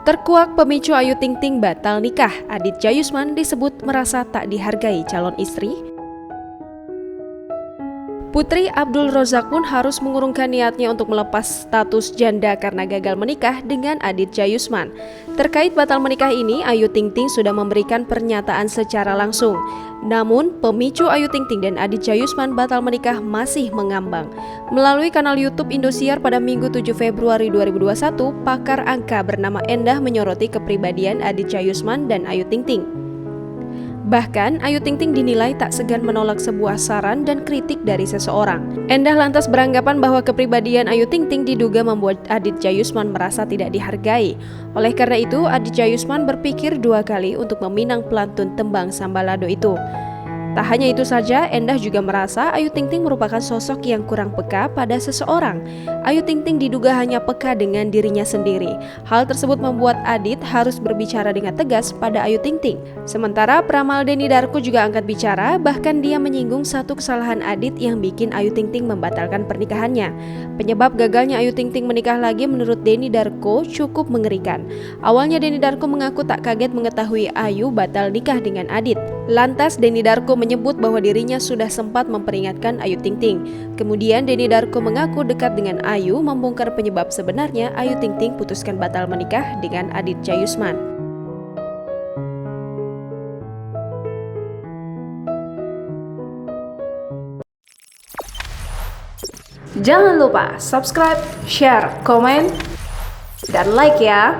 Terkuak pemicu Ayu Ting Ting batal nikah, Aditya Yusman disebut merasa tak dihargai calon istri. Putri Abdul Rozak pun harus mengurungkan niatnya untuk melepas status janda karena gagal menikah dengan Aditya Yusman. Terkait batal menikah ini, Ayu Ting Ting sudah memberikan pernyataan secara langsung. Namun, pemicu Ayu Ting Ting dan Aditya Yusman batal menikah masih mengambang. Melalui kanal YouTube Indosiar pada Minggu 7 Februari 2021, pakar angka bernama Endah menyoroti kepribadian Aditya Yusman dan Ayu Ting Ting. Bahkan, Ayu Ting Ting dinilai tak segan menolak sebuah saran dan kritik dari seseorang. Endah lantas beranggapan bahwa kepribadian Ayu Ting Ting diduga membuat Aditya Yusman merasa tidak dihargai. Oleh karena itu, Aditya Yusman berpikir 2 kali untuk meminang pelantun tembang Sambalado itu. Tak hanya itu saja, Endah juga merasa Ayu Ting Ting merupakan sosok yang kurang peka pada seseorang. Ayu Ting Ting diduga hanya peka dengan dirinya sendiri. Hal tersebut membuat Adit harus berbicara dengan tegas pada Ayu Ting Ting. Sementara peramal Denny Darko juga angkat bicara, bahkan dia menyinggung satu kesalahan Adit yang bikin Ayu Ting Ting membatalkan pernikahannya. Penyebab gagalnya Ayu Ting Ting menikah lagi menurut Denny Darko cukup mengerikan. Awalnya Denny Darko mengaku tak kaget mengetahui Ayu batal nikah dengan Adit. Lantas Denny Darko menyebut bahwa dirinya sudah sempat memperingatkan Ayu Ting Ting. Kemudian Denny Darko mengaku dekat dengan Ayu membongkar penyebab sebenarnya Ayu Ting Ting putuskan batal menikah dengan Aditya Yusman. Jangan lupa subscribe, share, komen, dan like ya.